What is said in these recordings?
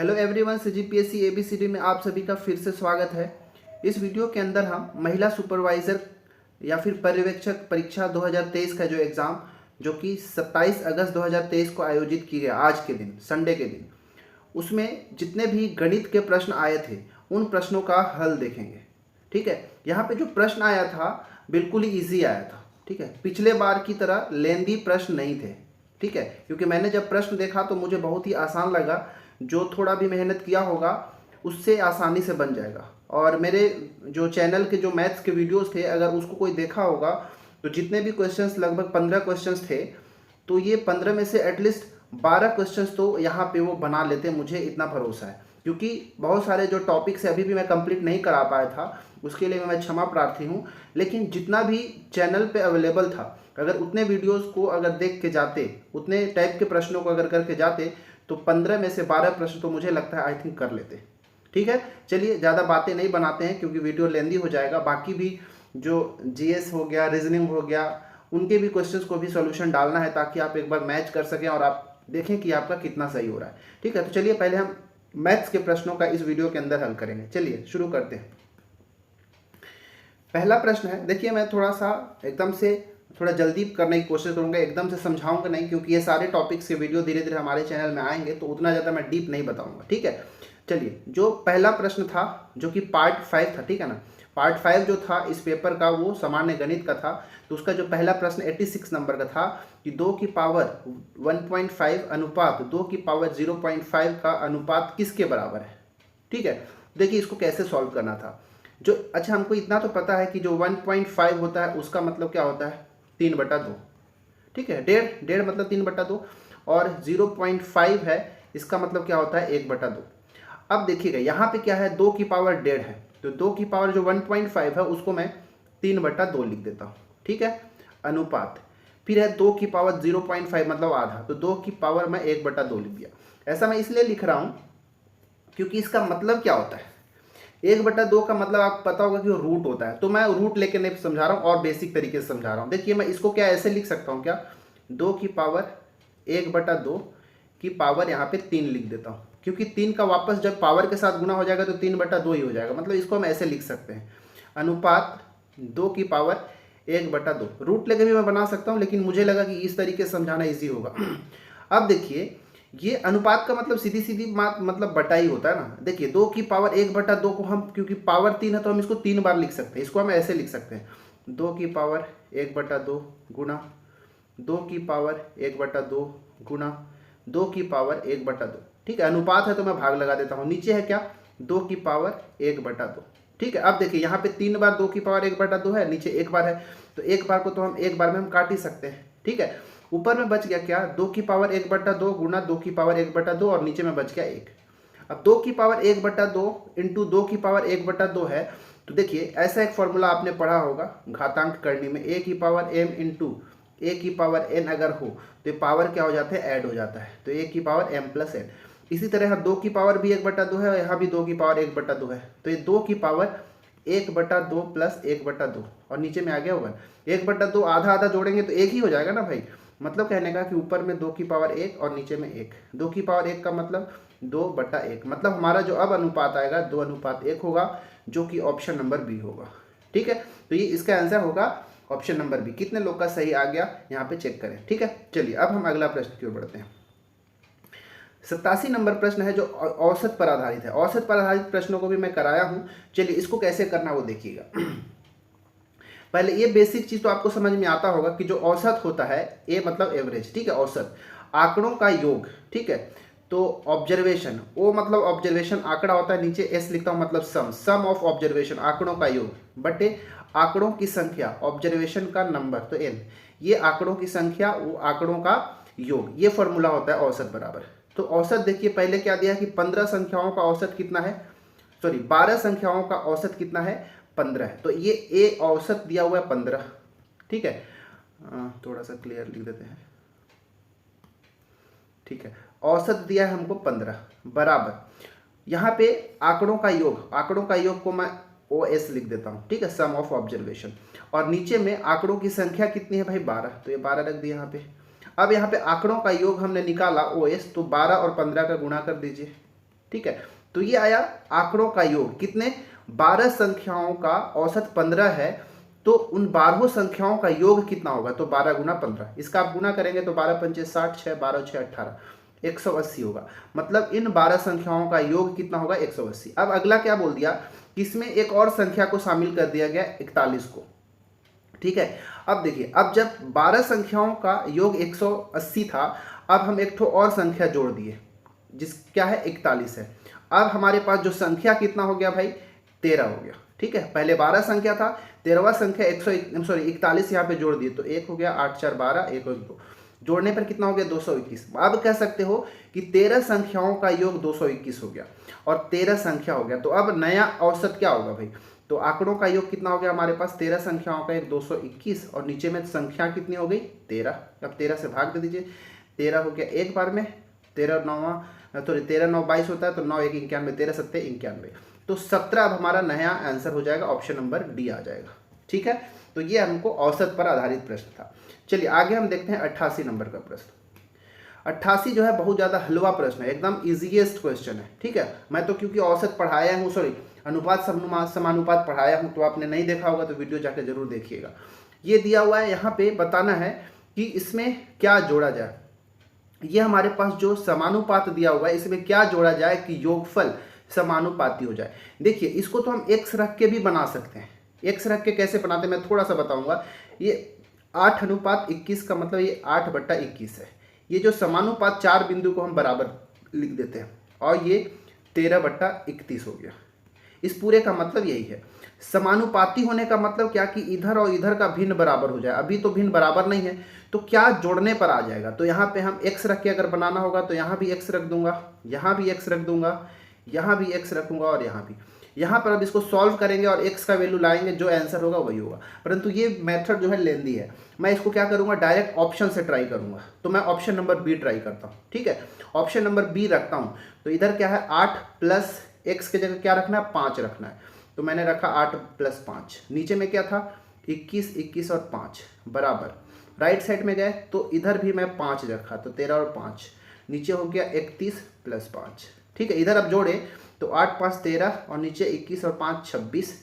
Hello everyone, CGPSC ABCD में आप सभी का फिर से स्वागत है। इस वीडियो के अंदर हम महिला सुपरवाइज़र या फिर पर्यवेक्षक परीक्षा 2023 का जो एग्ज़ाम जो कि 27 अगस्त 2023 को आयोजित की गया, आज के दिन संडे के दिन, उसमें जितने भी गणित के प्रश्न आए थे उन प्रश्नों का हल देखेंगे। ठीक है, यहाँ पे जो प्रश्न आया था बिल्कुल ही ईजी आया था। ठीक है, पिछले बार की तरह लेंदी प्रश्न नहीं थे। ठीक है, क्योंकि मैंने जब प्रश्न देखा तो मुझे बहुत ही आसान लगा। जो थोड़ा भी मेहनत किया होगा उससे आसानी से बन जाएगा। और मेरे जो चैनल के जो मैथ्स के वीडियोस थे, अगर उसको कोई देखा होगा तो जितने भी क्वेश्चंस, लगभग 15 क्वेश्चंस थे, तो ये 15 में से एटलीस्ट 12 क्वेश्चंस तो यहाँ पे वो बना लेते, मुझे इतना भरोसा है। क्योंकि बहुत सारे जो टॉपिक्स है अभी भी मैं कंप्लीट नहीं करा पाया था, उसके लिए मैं क्षमा प्रार्थी हूँ। लेकिन जितना भी चैनल पे अवेलेबल था, अगर उतने वीडियोस को अगर देख के जाते, उतने टाइप के प्रश्नों को अगर करके जाते, तो 15 में से 12 प्रश्न तो मुझे लगता है आई थिंक कर लेते। ठीक है, चलिए ज़्यादा बातें नहीं बनाते हैं क्योंकि वीडियो लेंदी हो जाएगा। बाकी भी जो जीएस हो गया, रीजनिंग हो गया, उनके भी क्वेश्चंस को भी सॉल्यूशन डालना है ताकि आप एक बार मैच कर सकें और आप देखें कि आपका कितना सही हो रहा है। ठीक है, तो चलिए पहले हम मैथ्स के प्रश्नों का इस वीडियो के अंदर हल करेंगे। चलिए शुरू करते हैं। पहला प्रश्न है, देखिए मैं थोड़ा सा एकदम से थोड़ा जल्दी करने की कोशिश करूंगा, एकदम से समझाऊंगा नहीं, क्योंकि ये सारे टॉपिक्स के वीडियो धीरे धीरे हमारे चैनल में आएंगे तो उतना ज़्यादा मैं डीप नहीं बताऊंगा। ठीक है, चलिए जो पहला प्रश्न था जो कि पार्ट 5 था, ठीक है ना, पार्ट 5 जो था इस पेपर का वो सामान्य गणित का था। तो उसका जो पहला प्रश्न 86 नंबर का था कि 2 की पावर 1.5 अनुपात 2 की पावर 0.5 का अनुपात किसके बराबर है। ठीक है, देखिए इसको कैसे सॉल्व करना था। जो अच्छा, हमको इतना तो पता है कि जो 1.5 होता है उसका मतलब क्या होता है, 3/2। ठीक है, डेढ़ मतलब 3/2, और 0.5 है इसका मतलब क्या होता है 1/2। अब देखिएगा यहाँ पे क्या है, 2 की पावर 1.5 है, तो 2 की पावर जो 1.5 है उसको मैं 3/2 लिख देता हूँ। ठीक है, अनुपात। फिर है 2 की पावर 0.5 मतलब आधा, तो 2 की पावर मैं 1/2 लिख दिया। ऐसा मैं इसलिए लिख रहा हूँ क्योंकि इसका मतलब क्या होता है, 1/2 का मतलब आपको पता होगा कि वो रूट होता है। तो मैं रूट लेके नहीं समझा रहा हूँ और बेसिक तरीके से समझा रहा हूँ। देखिए मैं इसको क्या ऐसे लिख सकता हूँ, क्या 2 की पावर 1/2 की पावर यहाँ पे 3 लिख देता हूँ, क्योंकि 3 का वापस जब पावर के साथ गुना हो जाएगा तो 3/2 ही हो जाएगा। मतलब इसको हम ऐसे लिख सकते हैं, अनुपात 2 की पावर 1/2। रूट लेके भी मैं बना सकता हूँ, लेकिन मुझे लगा कि इस तरीके से समझाना ईजी होगा। अब देखिए ये अनुपात का मतलब सीधी सीधी बात, मतलब बटा ही होता है ना। देखिए 2 की पावर 1/2 को हम, क्योंकि पावर 3 है तो हम इसको 3 बार लिख सकते हैं। इसको हम ऐसे लिख सकते हैं, 2 की पावर 1/2 गुना 2 की पावर 1/2 गुना 2 की पावर 1/2। ठीक है, अनुपात है तो मैं भाग लगा देता हूँ। नीचे है क्या, 2 की पावर 1/2। ठीक है, अब देखिए यहाँ पे 3 बार 2 की पावर 1/2 है, नीचे एक बार है, तो एक बार को तो हम एक बार में हम काट ही सकते हैं। ठीक है, ऊपर में बच गया क्या, 2 की पावर 1/2 गुना 2 की पावर 1/2, और नीचे में बच गया 1। अब 2 की पावर 1/2 इंटू 2 की पावर 1/2 है, तो देखिए ऐसा एक फॉर्मूला आपने पढ़ा होगा घातांक करने में, a की पावर m इंटू ए की पावर n अगर हो तो ये पावर क्या हो जाता है, ऐड हो जाता है, तो a की पावर m प्लस n। इसी तरह 2 की पावर भी 1/2 है और यहाँ भी 2 की पावर 1/2 है, तो ये 2 की पावर 1/2 प्लस 1/2, और नीचे में आ गया होगा 1/2। आधा आधा जोड़ेंगे तो 1 ही हो जाएगा ना भाई। मतलब कहने का कि ऊपर में 2 की पावर 1 और नीचे में 1, 2 की पावर 1 का मतलब 2/1। मतलब हमारा जो अब अनुपात आएगा 2:1 होगा, जो कि ऑप्शन नंबर बी होगा। ठीक है, तो ये इसका आंसर होगा ऑप्शन नंबर बी। कितने लोग का सही आ गया यहाँ पे चेक करें। ठीक है, चलिए अब हम अगला प्रश्न की ओर बढ़ते हैं। 87 नंबर प्रश्न है जो औसत पर आधारित है। औसत पर आधारित प्रश्नों को भी मैं कराया हूँ, चलिए इसको कैसे करना वो देखिएगा। पहले ये बेसिक चीज तो आपको समझ में आता होगा कि जो औसत होता है, ए मतलब एवरेज, ठीक है, औसत आंकड़ों का योग। ठीक है, तो ऑब्जर्वेशन, ओ मतलब ऑब्जर्वेशन आंकड़ा होता है, नीचे एस लिखता हूं मतलब सम ऑफ ऑब्जर्वेशन आंकड़ों का योग, बटे आंकड़ों की संख्या ऑब्जर्वेशन का नंबर, तो एन, ये आंकड़ों की संख्या वो आंकड़ों का योग, ये फॉर्मूला होता है औसत बराबर। तो औसत देखिए पहले क्या दिया कि 15 संख्याओं का औसत कितना है, सॉरी 12 संख्याओं का औसत कितना है, 15 है। तो ये ए औसत दिया हुआ है 15। ठीक है, थोड़ा सा क्लियर लिख देते हैं। ठीक है, औसत दिया है हमको 15 बराबर, यहाँ पे आंकड़ों का योग, आंकड़ों का योग को मैं ओ एस लिख देता हूँ। ठीक है, सम ऑफ ऑब्जर्वेशन, और नीचे में आंकड़ों की संख्या कितनी है भाई 12, तो ये 12 रख दिया यहाँ पे। अब यहाँ पे आंकड़ों का योग हमने निकाला ओ एस, तो 12 और 15 का गुणा कर दीजिए। ठीक है। तो ये आया आंकड़ों का योग, कितने 12 संख्याओं का औसत 15 है, तो उन 12 संख्याओं का योग कितना होगा, तो 12 गुना 15, इसका आप गुना करेंगे तो 12 पंचे 60, 6 12 6 18, 180 होगा। मतलब इन 12 संख्याओं का योग कितना होगा, 180। अब अगला क्या बोल दिया कि इसमें एक और संख्या को शामिल कर दिया गया, 41 को, ठीक है। अब देखिए, अब जब 12 संख्याओं का योग 180 था, अब हम एक ठो और संख्या जोड़ दिए, जिस क्या है 41 है। अब हमारे पास जो संख्या कितना हो गया भाई, 13 हो गया, ठीक है। पहले 12 संख्या था, 13वां संख्या 41 यहाँ पे जोड़ दिए, तो 1 हो गया, 8 4 12, 1 और 2 जोड़ने पर कितना हो गया, 221। अब कह सकते हो कि 13 संख्याओं का योग 221 हो गया और 13 संख्या हो गया। तो अब नया औसत क्या होगा भाई, तो आंकड़ों का योग कितना हो गया हमारे पास, 13 संख्याओं का एक 221 और नीचे में संख्या कितनी हो गई, 13। अब 13 से भाग दे दीजिए, 13 हो गया एक बार में, 13 9 13 9 22 होता है, तो 9 1 91, 13 7 91, तो 17 अब हमारा नया आंसर हो जाएगा, ऑप्शन नंबर डी आ जाएगा, ठीक है। तो ये हमको औसत पर आधारित प्रश्न था। चलिए आगे हम देखते हैं 88 नंबर का प्रश्न। 88 जो है बहुत ज़्यादा हलवा प्रश्न है, एकदम इजीएस्ट क्वेश्चन है, ठीक है। मैं तो क्योंकि औसत पढ़ाया हूँ, सॉरी अनुपात समानुपात पढ़ाया हूँ, तो आपने नहीं देखा होगा तो वीडियो जाकर जरूर देखिएगा। ये दिया हुआ है, यहाँ पे बताना है कि इसमें क्या जोड़ा जाए। ये हमारे पास जो समानुपात दिया हुआ है, इसमें क्या जोड़ा जाए कि योगफल समानुपाती हो जाए। देखिए इसको तो हम x रख के भी बना सकते हैं, x रख के कैसे बनाते हैं मैं थोड़ा सा बताऊंगा। ये 8:21 का मतलब ये 8/21 है। ये जो समानुपात 4 बिंदु को हम बराबर लिख देते हैं और ये 13/31 हो गया। इस पूरे का मतलब यही है। समानुपाती होने का मतलब क्या कि इधर और इधर का भिन्न बराबर हो जाए। अभी तो भिन्न बराबर नहीं है, तो क्या जोड़ने पर आ जाएगा, तो यहाँ पे हम x रख के अगर बनाना होगा तो यहाँ भी x रख दूंगा, यहाँ भी x रख दूंगा, यहाँ भी x रखूंगा और यहाँ भी। यहाँ पर अब इसको सॉल्व करेंगे और x का वैल्यू लाएंगे, जो आंसर होगा वही होगा। परंतु ये मेथड जो है लेंदी है, मैं इसको क्या करूँगा, डायरेक्ट ऑप्शन से ट्राई करूँगा। तो मैं ऑप्शन नंबर बी ट्राई करता हूँ, ठीक है। ऑप्शन नंबर बी रखता हूँ, तो इधर क्या है 8 प्लस x के जगह क्या रखना है, 5 रखना है। तो मैंने रखा 8 + 5, नीचे में क्या था 21 21 और 5 बराबर। राइट साइड में गए तो इधर भी मैं 5 रखा, तो 13 और 5, नीचे हो गया 31 + 5, ठीक है। इधर अब जोड़े तो 8 5 13 और नीचे 21 और 5 26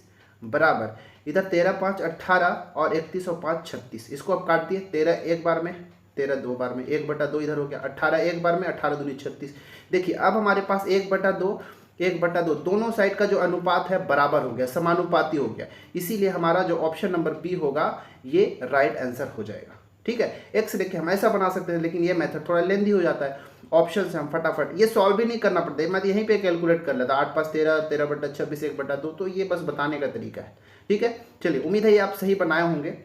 बराबर। इधर 13 5 18 और 31 और 5 36। इसको अब काट दिए, 13 एक बार में, 13 दो बार में, 1/2 इधर हो गया, 18 एक बार में, 18 दूनी 36। देखिए अब हमारे पास 1/2 1/2 दोनों साइड का जो अनुपात है बराबर हो गया, समानुपाती हो गया। इसीलिए हमारा जो ऑप्शन नंबर बी होगा ये राइट आंसर हो जाएगा, ठीक है। एक्स देखिए हम ऐसा बना सकते हैं, लेकिन ये मेथड थोड़ा लेंदी हो जाता है। ऑप्शन से हम फटाफट ये सॉल्व भी नहीं करना पड़ता है, मैं यहीं पे कैलकुलेट कर लेता, 8 5 13 13/26 1/2, तो ये बस बताने का तरीका है, ठीक है। चलिए उम्मीद है ये आप सही बनाए होंगे।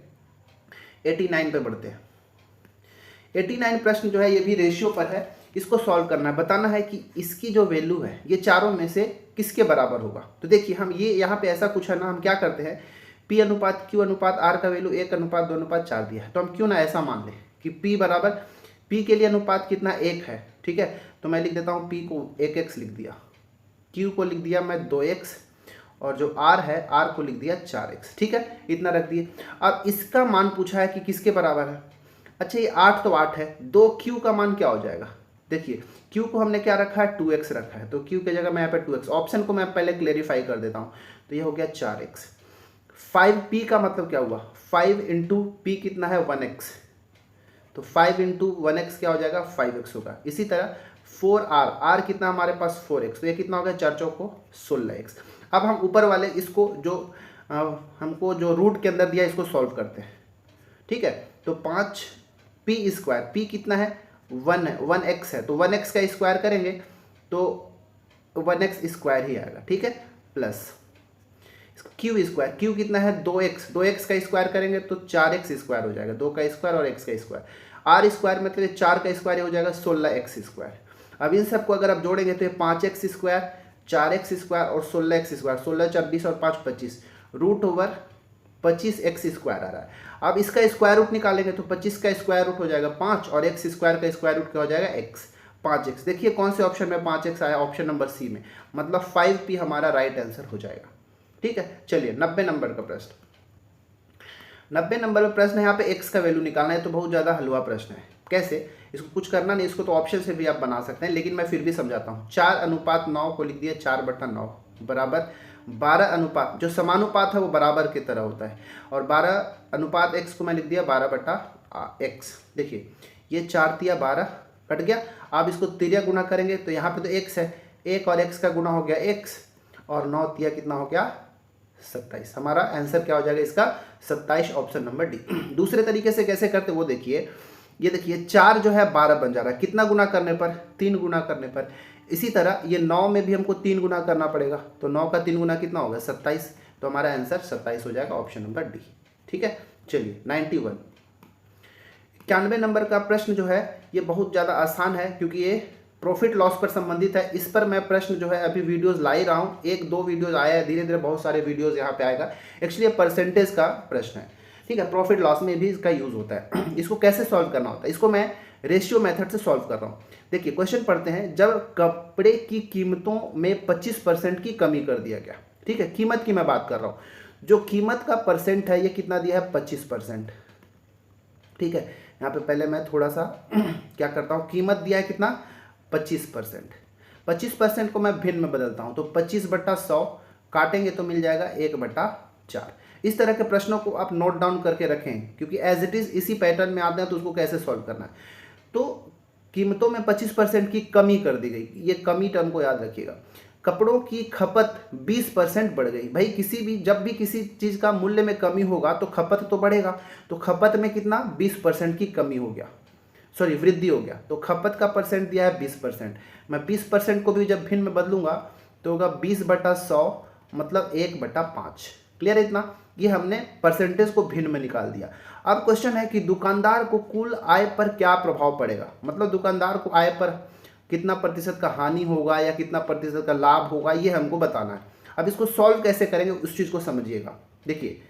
89 पे बढ़ते हैं। 89 प्रश्न जो है ये भी रेशियो पर है, इसको सॉल्व करना है, बताना है कि इसकी जो वैल्यू है ये चारों में से किसके बराबर होगा। तो देखिए हम ये यहाँ पे ऐसा कुछ है ना, हम क्या करते हैं P अनुपात Q अनुपात R का वैल्यू 1:2:4 दिया है, तो हम क्यों ना ऐसा मान लें कि P बराबर, P के लिए अनुपात कितना 1 है, ठीक है। तो मैं लिख देता हूँ P को 1x लिख दिया, Q को लिख दिया मैं 2x और जो R है R को लिख दिया 4x, ठीक है। इतना रख दिए। अब इसका मान पूछा है कि किसके बराबर है। अच्छा ये 8 तो 8 है, 2q का मान क्या हो जाएगा। देखिए q को हमने क्या रखा है 2x रखा है, तो q की जगह मैं यहाँ पे 2x, ऑप्शन को मैं पहले क्लेरिफाई कर देता हूँ, तो ये हो गया 4x। 5p का मतलब क्या हुआ, 5 × p कितना है 1x, तो 5 × 1x क्या हो जाएगा 5x होगा। इसी तरह 4r, r कितना हमारे पास 4x, तो ये कितना हो गया 4 चौको 16x। अब हम ऊपर वाले इसको जो हमको जो रूट के अंदर दिया इसको सॉल्व करते हैं, ठीक है। तो 5p², p कितना है 1 है, 1x है, तो 1x का स्क्वायर करेंगे तो 1x² ही आएगा, ठीक है, प्लस q², q कितना है 2x, 2x का स्क्वायर करेंगे तो 4x² हो जाएगा, 2 का स्क्वायर और x का स्क्वायर, r² मतलब 4 का स्क्वायर हो जाएगा 16x²। अब इन सबको अगर आप जोड़ेंगे तो ये 5x², 4x² और 16x², 16 4 20 और 5 25, √25x² आ रहा है। अब इसका स्क्वायर रूट निकालेंगे तो 25 का स्क्वायर रूट हो जाएगा 5 और x² का स्क्वायर रूट क्या हो जाएगा x, 5x। देखिए कौन से ऑप्शन में 5x आया, ऑप्शन नंबर सी में, मतलब 5p हमारा राइट आंसर हो जाएगा, ठीक है। चलिए 90 नंबर का प्रश्न। 90 नंबर में प्रश्न है, यहाँ पे x का वैल्यू निकालना है, तो बहुत ज़्यादा हलवा प्रश्न है। कैसे, इसको कुछ करना नहीं, इसको तो ऑप्शन से भी आप बना सकते हैं, लेकिन मैं फिर भी समझाता हूँ। 4:9 को लिख दिया 4/9 बराबर 12 जो समानुपात है वो बराबर की तरह होता है, और 12:x को मैं लिख दिया 12/x। देखिए ये 4 तिया 12 कट गया। आप इसको तिरिया गुना करेंगे तो यहाँ पे तो x है, 1 और x का गुना हो गया x, और 9 तिया कितना हो गया 27। हमारा आंसर क्या हो जाएगा इसका 27, ऑप्शन नंबर डी। दूसरे तरीके से कैसे करते वो देखिए, ये देखिए 4 जो है 12 बन जा रहा है, कितना गुना करने पर, 3 गुना करने पर। इसी तरह ये 9 में भी हमको 3 गुना करना पड़ेगा, तो 9 का 3 गुना कितना होगा 27, तो हमारा आंसर 27 हो जाएगा, ऑप्शन नंबर डी। ठीक है, चलिए 91 91 नंबर का प्रश्न जो है ये बहुत ज़्यादा आसान है, क्योंकि ये प्रॉफिट लॉस पर संबंधित है। इस पर मैं प्रश्न जो है अभी वीडियोस ला ही रहा हूँ, 1-2 वीडियोस आया है, धीरे धीरे बहुत सारे वीडियोस यहाँ पे आएगा। एक्चुअली ये परसेंटेज का प्रश्न है, ठीक है, प्रॉफिट लॉस में भी इसका यूज़ होता है। इसको कैसे सॉल्व करना होता है, इसको मैं रेशियो मेथड से सॉल्व कर रहा हूँ। देखिए क्वेश्चन पढ़ते हैं, जब कपड़े की कीमतों में 25% की कमी कर दिया गया, ठीक है, कीमत की मैं बात कर रहा हूँ, जो कीमत का परसेंट है ये कितना दिया है 25%, ठीक है। यहाँ पे पहले मैं थोड़ा सा क्या करता हूँ, कीमत दिया है कितना 25%, 25% को मैं भिन्न में बदलता हूँ, तो 25/100 काटेंगे तो मिल जाएगा 1/4। इस तरह के प्रश्नों को आप नोट डाउन करके रखें, क्योंकि एज इट इज़ इसी पैटर्न में आते हैं, तो उसको कैसे सॉल्व करना है। तो कीमतों में 25% की कमी कर दी गई, ये कमी टर्म को याद रखिएगा। कपड़ों की खपत 20% बढ़ गई। भाई जब भी किसी चीज़ का मूल्य में कमी होगा तो खपत तो बढ़ेगा, तो खपत में कितना 20% की कमी हो गया, सॉरी वृद्धि हो गया, तो खपत का परसेंट दिया है 20%। मैं 20% को भी जब भिन्न में बदलूंगा तो होगा 20/100 मतलब 1/5। क्लियर है इतना, ये हमने परसेंटेज को भिन्न में निकाल दिया। अब क्वेश्चन है कि दुकानदार को कुल आय पर क्या प्रभाव पड़ेगा, मतलब दुकानदार को आय पर कितना प्रतिशत का हानि होगा या कितना प्रतिशत का लाभ होगा, ये हमको बताना है। अब इसको सॉल्व कैसे करेंगे उस चीज़ को समझिएगा। देखिए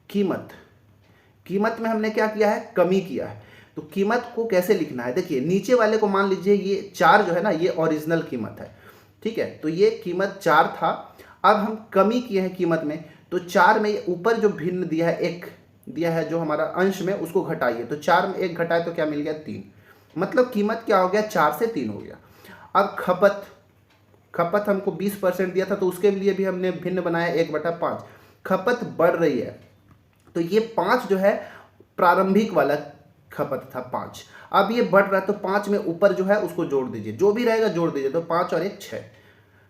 कीमत में हमने क्या किया है, कमी किया है, तो कीमत को कैसे लिखना है। देखिए नीचे वाले को मान लीजिए ये 4 जो है ना ये ओरिजिनल कीमत है, ठीक है, तो ये कीमत 4 था, अब हम कमी किए हैं कीमत में, तो 4 में ऊपर जो भिन्न दिया है 1 दिया है जो हमारा अंश में, उसको घटाइए, तो 4 में 1 घटाए तो क्या मिल गया 3, मतलब कीमत क्या हो गया 4 से 3 हो गया। अब खपत हमको 20% दिया था, तो उसके लिए भी हमने भिन्न बनाया 1/5। खपत बढ़ रही है, तो ये 5 जो है प्रारंभिक वाला खपत था 5, अब ये बढ़ रहा है, तो 5 में ऊपर जो है उसको जोड़ दीजिए, जो भी रहेगा जोड़ दीजिए, तो 5 और 1 6।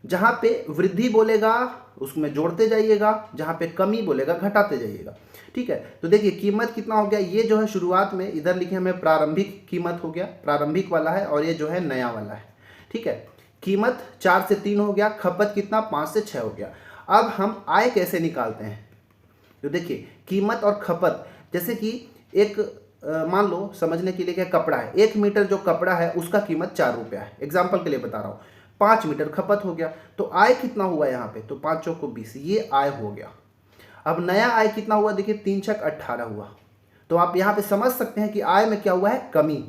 जहाँ पे वृद्धि बोलेगा उसमें जोड़ते जाइएगा, जहाँ पे कमी बोलेगा घटाते जाइएगा, ठीक है। तो देखिए कीमत कितना हो गया, ये जो है शुरुआत में इधर लिखे हमें प्रारंभिक कीमत हो गया, प्रारंभिक वाला है, और ये जो है नया वाला है, ठीक है। कीमत 4 से 3 हो गया, खपत कितना 5 से 6 हो गया। अब हम आय कैसे निकालते हैं, तो देखिए कीमत और खपत, जैसे कि एक मान लो समझने के लिए क्या कपड़ा है, 1 मीटर जो कपड़ा है उसका कीमत 4 रुपया है, एग्जाम्पल के लिए बता रहा हूँ, 5 मीटर खपत हो गया, तो आय कितना हुआ यहाँ पे, तो 5 चौको 20, ये आय हो गया। अब नया आय कितना हुआ, देखिए 3 छक 18 हुआ, तो आप यहाँ पे समझ सकते हैं कि आय में क्या हुआ है कमी,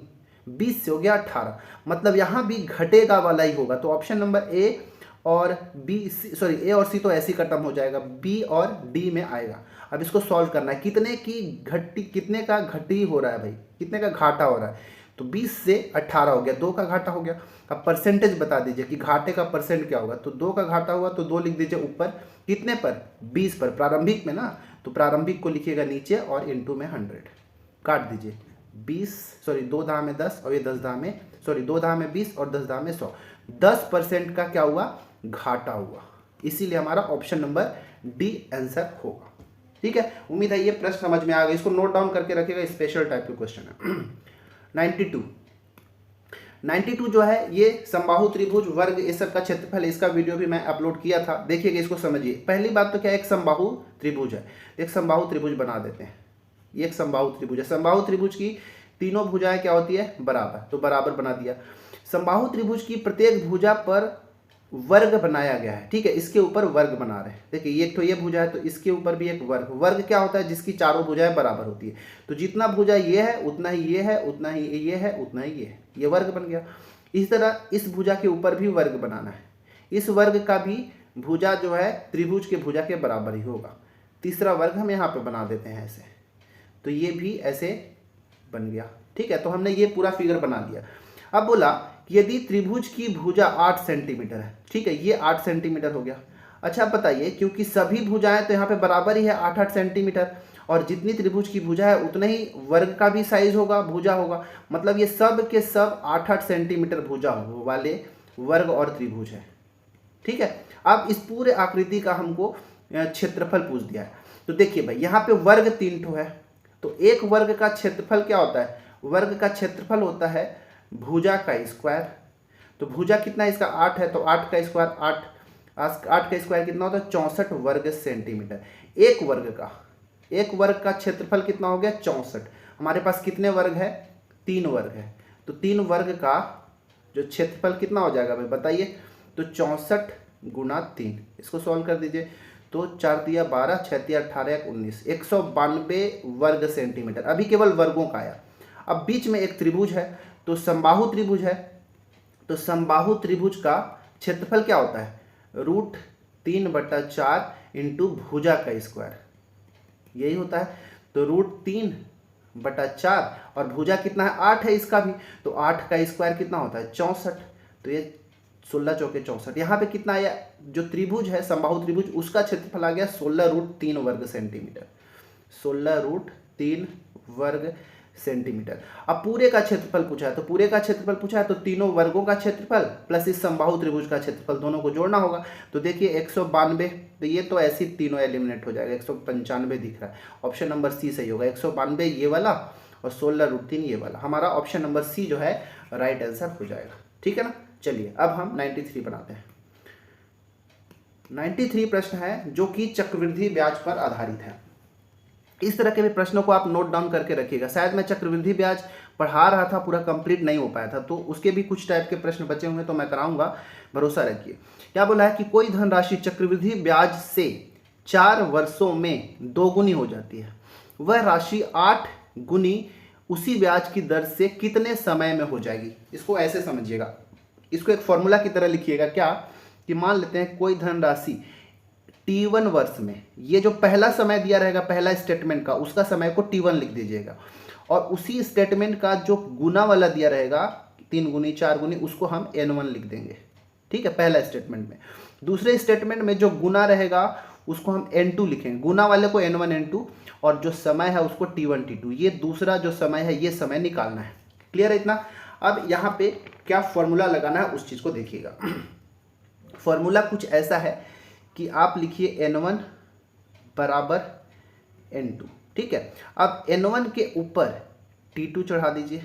20 से हो गया 18, मतलब यहाँ भी घटेगा वाला ही होगा, तो ऑप्शन नंबर ए और बी, सॉरी ए और सी तो ऐसे ही खत्म हो जाएगा, बी और डी में आएगा। अब इसको सॉल्व करना है, कितने का घटी हो रहा है भाई, कितने का घाटा हो रहा है, तो 20 से 18 हो गया, 2 का घाटा हो गया। अब परसेंटेज बता दीजिए कि घाटे का परसेंट क्या होगा, तो 2 का घाटा हुआ तो 2 लिख दीजिए ऊपर, कितने पर 20 पर, प्रारंभिक में ना, तो प्रारंभिक को लिखिएगा नीचे और इनटू में 100 काट दीजिए, 2 दाह में 10 और ये 2 दाह में 20 और 10 दाह में 100, 10% का क्या हुआ घाटा हुआ, इसीलिए हमारा ऑप्शन नंबर डी आंसर होगा। ठीक है, उम्मीद है ये प्रश्न समझ में आ गया, इसको नोट डाउन करके रखिएगा, स्पेशल टाइप के क्वेश्चन है। 92 जो है ये समबाहु त्रिभुज वर्ग ये सब का क्षेत्रफल, इसका वीडियो भी मैं अपलोड किया था, देखिएगा, इसको समझिए। पहली बात तो क्या है, एक समबाहु त्रिभुज है, एक समबाहु त्रिभुज बना देते हैं, ये एक समबाहु त्रिभुज है। समबाहु त्रिभुज की तीनों भुजाएं क्या होती है बराबर, तो बराबर बना दिया। समबाहु त्रिभुज की प्रत्येक भुजा पर वर्ग बनाया गया है, ठीक है, इसके ऊपर वर्ग बना रहे हैं। देखिए एक तो ये भुजा है तो इसके ऊपर भी एक वर्ग, वर्ग क्या होता है जिसकी चारों भुजाएं बराबर होती है, तो जितना भुजा ये है उतना ही ये है, उतना ही ये है, उतना ही ये है, ये वर्ग बन गया। इस तरह इस भुजा के ऊपर भी वर्ग बनाना है, इस वर्ग का भी भुजा जो है त्रिभुज के भुजा के बराबर ही होगा। तीसरा वर्ग हम यहाँ पे बना देते हैं ऐसे, तो ये भी ऐसे बन गया। ठीक है, तो हमने ये पूरा फिगर बना दिया। अब बोला कि यदि त्रिभुज की भुजा 8 सेंटीमीटर है, ठीक है, ये 8 सेंटीमीटर हो गया। अच्छा बताइए, क्योंकि सभी भुजाएं तो यहाँ पे बराबर ही है 8-8 सेंटीमीटर, और जितनी त्रिभुज की भुजा है उतना ही वर्ग का भी साइज होगा, भुजा होगा, मतलब ये सब के सब 8-8 सेंटीमीटर भुजा वाले वर्ग और त्रिभुज है। ठीक है, अब इस पूरे आकृति का हमको क्षेत्रफल पूछ दिया है। तो देखिए भाई, यहाँ पे वर्ग 3 ठो है, तो एक वर्ग का क्षेत्रफल क्या होता है? वर्ग का क्षेत्रफल होता है भुजा का स्क्वायर। तो भुजा कितना है इसका? 8 है, तो 8 का स्क्वायर 8 का स्क्वायर कितना होता है? 64 वर्ग सेंटीमीटर। एक वर्ग का क्षेत्रफल कितना हो गया? 64। हमारे पास कितने वर्ग है? 3 वर्ग है, तो 3 वर्ग का जो क्षेत्रफल कितना हो जाएगा भाई बताइए? तो 64 गुणा 3, इसको सॉल्व कर दीजिए। तो 4 तिया 12, 6 तिया 18, 19, 192 वर्ग सेंटीमीटर। अभी केवल वर्गों का आया। अब बीच में एक त्रिभुज है, तो समबाहु त्रिभुज है, तो समबाहु त्रिभुज का क्षेत्रफल क्या होता है? √3/4 इंटू भुजा का स्क्वायर, यही होता है। तो √3/4 और भुजा कितना है? 8 है इसका भी, तो 8 का स्क्वायर कितना होता है? 64। तो ये 16 चौके 64। यहाँ पे कितना आया? जो त्रिभुज है समबाहु त्रिभुज, उसका क्षेत्रफल आ गया 16√3 वर्ग सेंटीमीटर। 16√3 वर्ग सेंटीमीटर। अब पूरे का क्षेत्रफल पूछा है, तो पूरे का क्षेत्रफल पूछा है तो तीनों वर्गों का क्षेत्रफल प्लस इस समबाहु त्रिभुज का क्षेत्रफल दोनों को जोड़ना होगा। तो देखिए 192, तो ये तो ऐसे ही तीनों एलिमिनेट हो जाएगा। 195 दिख रहा है, ऑप्शन नंबर सी सही होगा। 192 ये वाला और 16√3 ये वाला, हमारा ऑप्शन नंबर सी जो है राइट आंसर हो जाएगा। ठीक है ना। चलिए अब हम 93 बनाते हैं। 93 प्रश्न है जो कि चक्रवृद्धि ब्याज पर आधारित है। इस तरह के भी प्रश्नों को आप नोट डाउन करके रखिएगा। शायद मैं चक्रवृद्धि ब्याज पढ़ा रहा था, पूरा कंप्लीट नहीं हो पाया था, तो उसके भी कुछ टाइप के प्रश्न बचे होंगे, तो मैं कराऊंगा, भरोसा रखिए। क्या बोला है कि कोई धनराशि चक्रवृद्धि ब्याज से 4 वर्षों में 2 गुनी हो जाती है, वह राशि 8 गुनी उसी ब्याज की दर से कितने समय में हो जाएगी? इसको ऐसे समझिएगा, इसको एक फॉर्मूला की तरह लिखिएगा। क्या कि मान लेते हैं कोई धनराशि T1 वर्ष में, ये जो पहला समय दिया रहेगा पहला स्टेटमेंट का, उसका समय को T1 लिख दीजिएगा, और उसी स्टेटमेंट का जो गुना वाला दिया रहेगा 3 गुनी 4 गुनी, उसको हम N1 लिख देंगे। ठीक है, पहला स्टेटमेंट में। दूसरे स्टेटमेंट में जो गुना रहेगा उसको हम N2 लिखेंगे, गुना वाले को N1 N2, और जो समय है उसको T1 T2। ये दूसरा जो समय है ये समय निकालना है। क्लियर है इतना? अब यहाँ पे क्या फॉर्मूला लगाना है उस चीज़ को देखिएगा। फॉर्मूला कुछ ऐसा है कि आप लिखिए N1 बराबर N2। ठीक है, अब N1 के ऊपर T2 चढ़ा दीजिए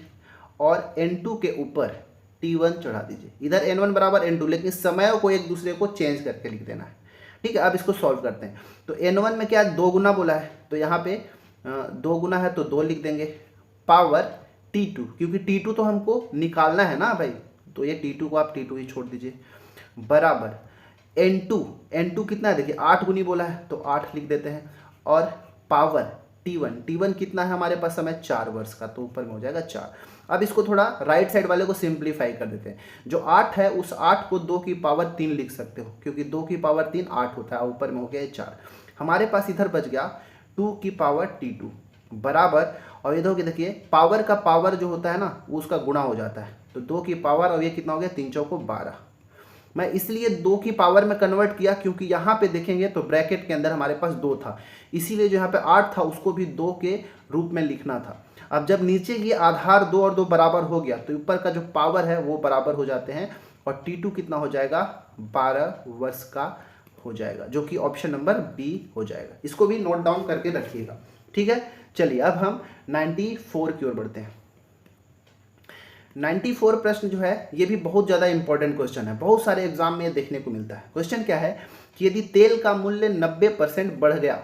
और N2 के ऊपर T1 चढ़ा दीजिए। इधर N1 बराबर N2, लेकिन समय को एक दूसरे को चेंज करके लिख देना है। ठीक है, अब इसको सॉल्व करते हैं। तो N1 में क्या 2 गुना बोला है, तो यहाँ पे 2 गुना है तो 2 लिख देंगे, पावर T2, क्योंकि T2 तो हमको निकालना है ना भाई, तो ये T2 को आप T2 ही छोड़ दीजिए, बराबर N2 कितना है? देखिए 8 गुनी बोला है तो 8 लिख देते हैं, और पावर T1 कितना है हमारे पास समय? 4 वर्ष का, तो ऊपर में हो जाएगा 4। अब इसको थोड़ा राइट साइड वाले को सिंप्लीफाई कर देते हैं। जो 8 है उस 8 को 2 की पावर 3 लिख सकते हो, क्योंकि 2 की पावर 3 8 होता है, ऊपर में हो गया 4। हमारे पास इधर बच गया 2 की पावर T2 बराबर, और इधर के देखिए पावर का पावर जो होता है ना वो उसका गुणा हो जाता है, तो 2 की पावर, और ये कितना हो गया? 3 चौको 12। मैं इसलिए 2 की पावर में कन्वर्ट किया क्योंकि यहाँ पे देखेंगे तो ब्रैकेट के अंदर हमारे पास 2 था, इसीलिए जो यहाँ पे 8 था उसको भी 2 के रूप में लिखना था। अब जब नीचे की आधार 2 और 2 बराबर हो गया तो ऊपर का जो पावर है वो बराबर हो जाते हैं, और T2 कितना हो जाएगा? 12 वर्ष का हो जाएगा, जो कि ऑप्शन नंबर बी हो जाएगा। इसको भी नोट डाउन करके रखिएगा। ठीक है, चलिए अब हम 94 की ओर बढ़ते हैं। 94 प्रश्न जो है ये भी बहुत ज़्यादा इंपॉर्टेंट क्वेश्चन है, बहुत सारे एग्जाम में देखने को मिलता है। क्वेश्चन क्या है कि यदि तेल का मूल्य 90% बढ़ गया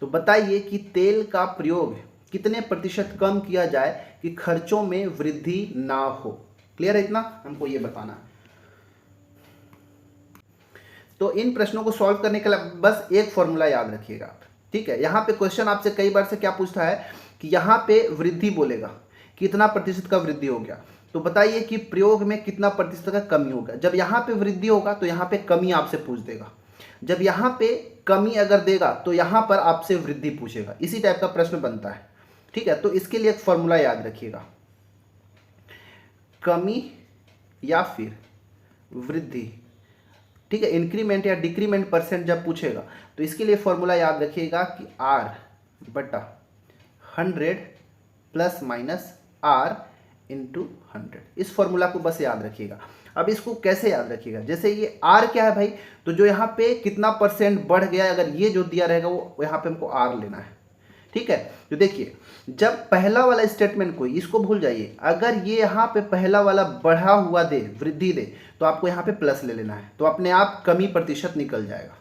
तो बताइए कि तेल का प्रयोग कितने प्रतिशत कम किया जाए कि खर्चों में वृद्धि ना हो। क्लियर है इतना? हमको ये बताना है। तो इन प्रश्नों को सॉल्व करने के लिए बस एक फॉर्मूला याद रखिएगा आप। ठीक है, यहाँ पे क्वेश्चन आपसे कई बार से क्या पूछता है कि यहाँ पे वृद्धि बोलेगा, कितना प्रतिशत का वृद्धि हो गया, तो बताइए कि प्रयोग में कितना प्रतिशत का कमी होगा। जब यहाँ पे वृद्धि होगा तो यहाँ पे कमी आपसे पूछ देगा, जब यहाँ पे कमी अगर देगा तो यहाँ पर आपसे वृद्धि पूछेगा। इसी टाइप का प्रश्न बनता है। ठीक है। तो इसके लिए एक फॉर्मूला याद रखिएगा, कमी या फिर वृद्धि, ठीक है, इंक्रीमेंट या डिक्रीमेंट परसेंट जब पूछेगा तो इसके लिए फॉर्मूला याद रखिएगा कि R बटा 100 प्लस माइनस R इंटू 100। इस फॉर्मूला को बस याद रखिएगा। अब इसको कैसे याद रखिएगा, जैसे ये R क्या है भाई, तो जो यहाँ पे कितना परसेंट बढ़ गया, अगर ये जो दिया रहेगा वो यहाँ पे हमको R लेना है, ठीक है। तो देखिए जब पहला वाला स्टेटमेंट को, इसको भूल जाइए, अगर ये यहाँ पे पहला वाला बढ़ा हुआ दे, वृद्धि दे, तो आपको यहाँ पे प्लस ले लेना है, तो अपने आप कमी प्रतिशत निकल जाएगा,